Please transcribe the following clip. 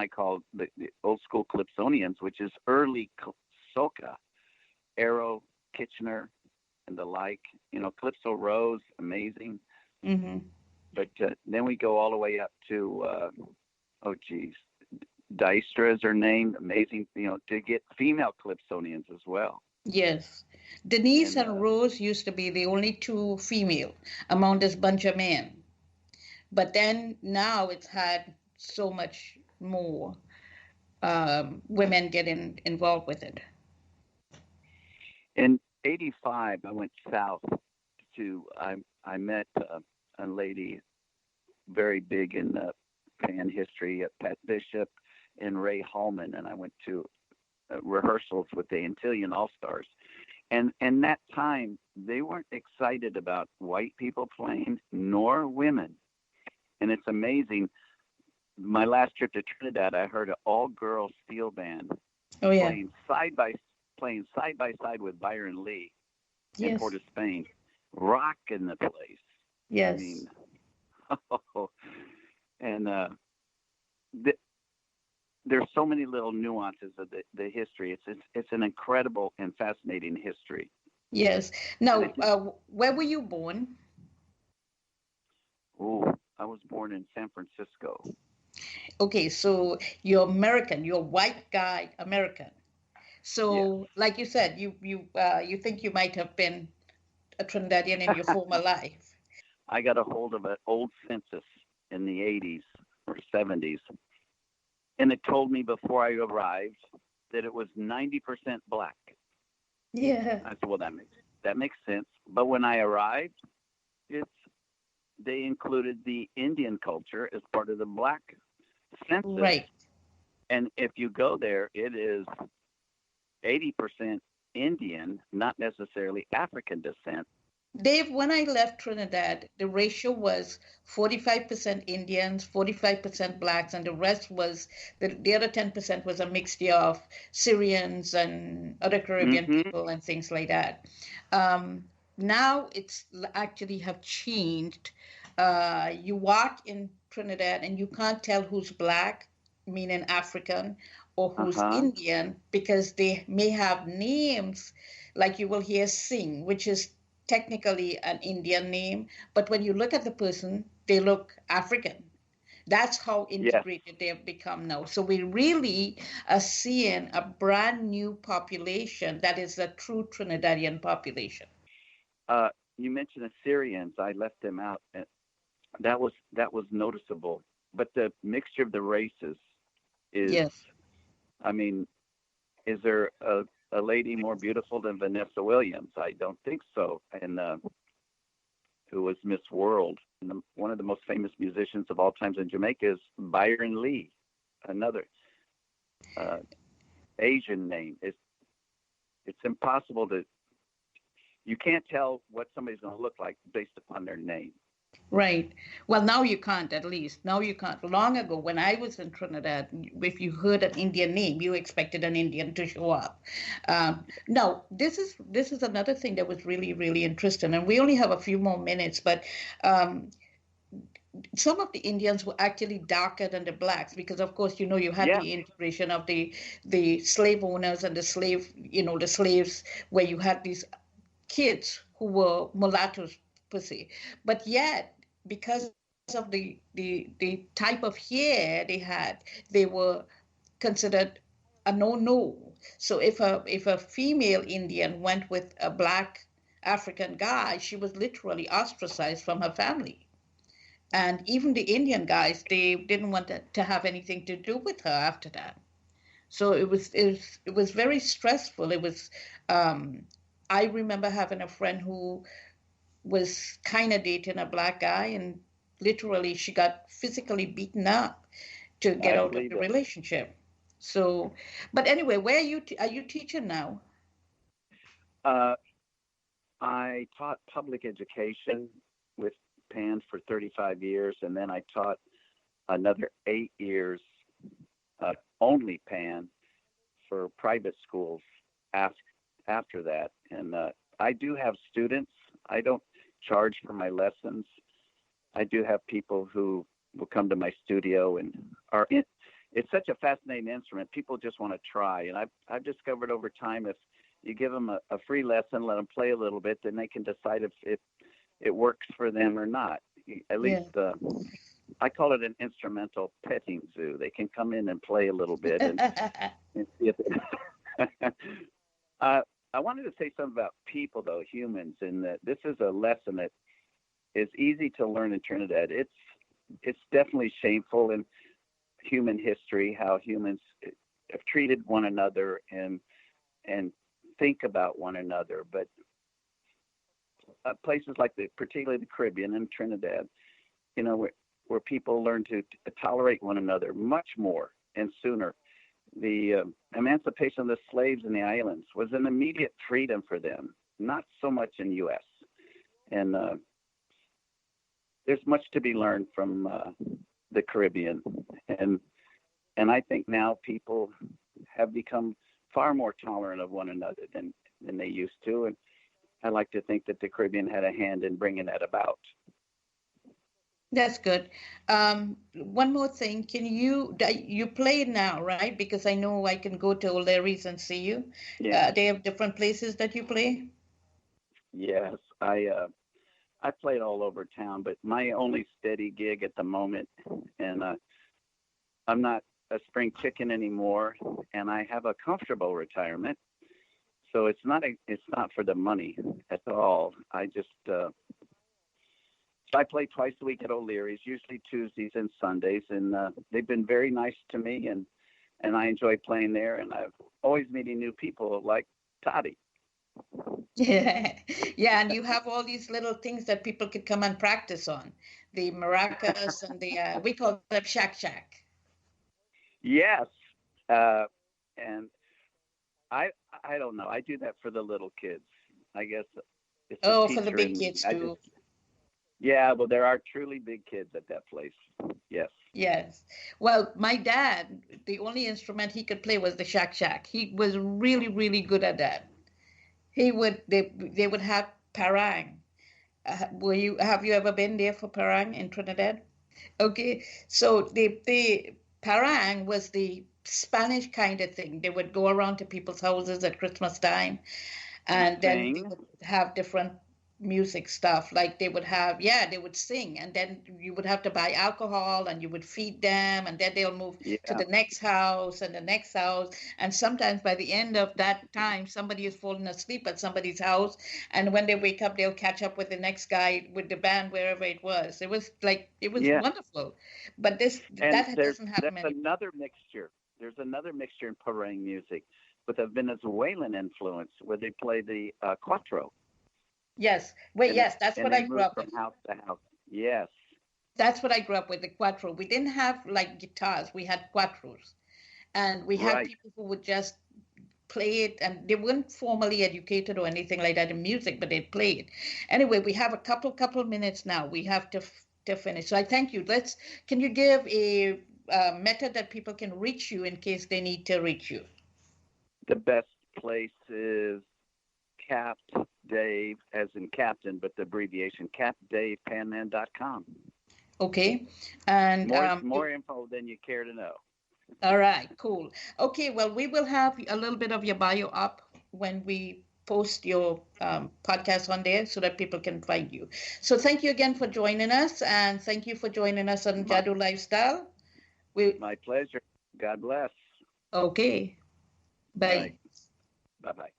I call the old school Calypsonians, which is early soca, Arrow, Kitchener, and the like. Calypso Rose, amazing. Mm-hmm. But then we go all the way up to, oh geez, Dystra is her name, amazing. To get female Calypsonians as well. Yes. Denise And and Rose used to be the only two female among this bunch of men. But then now it's had so much more women getting involved with it. in '85, I went south to. I met a lady very big in fan history, Pat Bishop and Ray Hallman, and I went to rehearsals with the Antillian All Stars. And that time, they weren't excited about white people playing nor women. And it's amazing. My last trip to Trinidad, I heard an all-girl steel band Oh yeah. playing side by side with Byron Lee in Port Yes. of Spain, rocking the place. I Yes. mean, and th- there's so many little nuances of the history. It's an incredible and fascinating history. Yes. And Now, it just, where were you born? oh, I was born in San Francisco. Okay, so you're American. You're a white guy American. Yes, So, like you said, you think you might have been a Trinidadian in your former life. I got a hold of an old census in the '80s or '70s, and it told me before I arrived that it was 90% black. Yeah. I said, well, that makes sense. But when I arrived, it's they included the Indian culture as part of the black census. Right. And if you go there, it is 80% Indian, not necessarily African descent. Dave, when I left Trinidad, the ratio was 45% Indians, 45% blacks, and the rest was the other 10% was a mixture of Syrians and other Caribbean Hmm. people and things like that. Now it's actually have changed. You walk in Trinidad and you can't tell who's black, meaning African, or who's Uh-huh. Indian because they may have names like you will hear Singh, which is technically an Indian name, but when you look at the person, they look African. That's how Yes. integrated they have become now. So we really are seeing a brand new population that is a true Trinidadian population. Uh, you mentioned the Syrians. I left them out. And that was noticeable. But the mixture of the races is, Yes. I mean, is there a lady more beautiful than Vanessa Williams? I don't think so. And who was Miss World? And one of the most famous musicians of all times in Jamaica is Byron Lee, another uh, Asian name. It's impossible to. You can't tell what somebody's going to look like based upon their name. Right. Well, now you can't, at least. Now you can't. Long ago, when I was in Trinidad, if you heard an Indian name, you expected an Indian to show up. Now, this is another thing that was really, really interesting. And we only have a few more minutes, but um, some of the Indians were actually darker than the blacks because, of course, you had Yeah. the integration of the slave owners and the slaves, where you had these kids who were mulattoes per se. But yet, because of the type of hair they had, they were considered a no. So if a female Indian went with a black African guy, she was literally ostracized from her family. And even the Indian guys, they didn't want to have anything to do with her after that. So it was very stressful. It was I remember having a friend who was kind of dating a black guy, and literally she got physically beaten up to get I out of believe the it. relationship. So, but anyway, where are you teaching now? Uh, I taught public education with PAN for 35 years, and then I taught another 8 years only PAN for private schools after that. And I do have students. I don't charge for my lessons. I do have people who will come to my studio and are it's such a fascinating instrument. People just want to try, and I've discovered over time, if you give them a free lesson, let them play a little bit, then they can decide if it works for them or not. At Yeah. least I call it an instrumental petting zoo. They can come in and play a little bit and see if it. I wanted to say something about people, though, humans, and that this is a lesson that is easy to learn in Trinidad. It's definitely shameful in human history how humans have treated one another and think about one another. But places like particularly the Caribbean and Trinidad, where people learn to tolerate one another much more and sooner. The emancipation of the slaves in the islands was an immediate freedom for them, not so much in U.S. And there's much to be learned from the Caribbean, and I think now people have become far more tolerant of one another than they used to, and I like to think that the Caribbean had a hand in bringing that about. That's good. One more thing, you play now, right? Because I know I can go to O'Leary's and see you. Yeah. They have different places that you play? Yes, I played all over town, but my only steady gig at the moment, and I'm not a spring chicken anymore, and I have a comfortable retirement, so it's not for the money at all. I play twice a week at O'Leary's, usually Tuesdays and Sundays, and they've been very nice to me, and I enjoy playing there, and I'm always meeting new people like Toddy. Yeah, yeah, and you have all these little things that people could come and practice on, the maracas and the we call them shack. Yes, and I don't know. I do that for the little kids. I guess it's a Oh, for the teacher big in me. kids too. Yeah, well, there are truly big kids at that place. Yes. Yes. Well, my dad, the only instrument he could play was the shack. He was really, really good at that. They would have parang. Have you ever been there for parang in Trinidad? Okay, so the parang was the Spanish kind of thing. They would go around to people's houses at Christmas time, and then they Sing. would have different music stuff. Like they would sing, and then you would have to buy alcohol, and you would feed them, and then they'll move to Yeah. the next house and the next house. And sometimes by the end of that time, somebody is falling asleep at somebody's house, and when they wake up, they'll catch up with the next guy with the band wherever it was. It was Yeah. wonderful, but And that doesn't happen there's anymore. another mixture. There's another mixture in parang music with a Venezuelan influence where they play the cuatro, Yes, wait, and yes, that's and what they I grew move up from with. house to house. Yes. That's what I grew up with, the cuatro. We didn't have like guitars, we had cuatros. And we had Right. people who would just play it, and they weren't formally educated or anything like that in music, but they'd play it. Anyway, we have a couple minutes now. We have to finish. So I thank you. Can you give a method that people can reach you in case they need to reach you? The best place is Cap Dave, as in captain, but the abbreviation capdavepanman.com. Okay. And More info than you care to know. all right, cool. Okay, well, we will have a little bit of your bio up when we post your podcast on there so that people can find you. So thank you again for joining us, and thank you for joining us on My, Jadu Lifestyle. We my pleasure. God bless. Okay, All right. bye. Bye bye.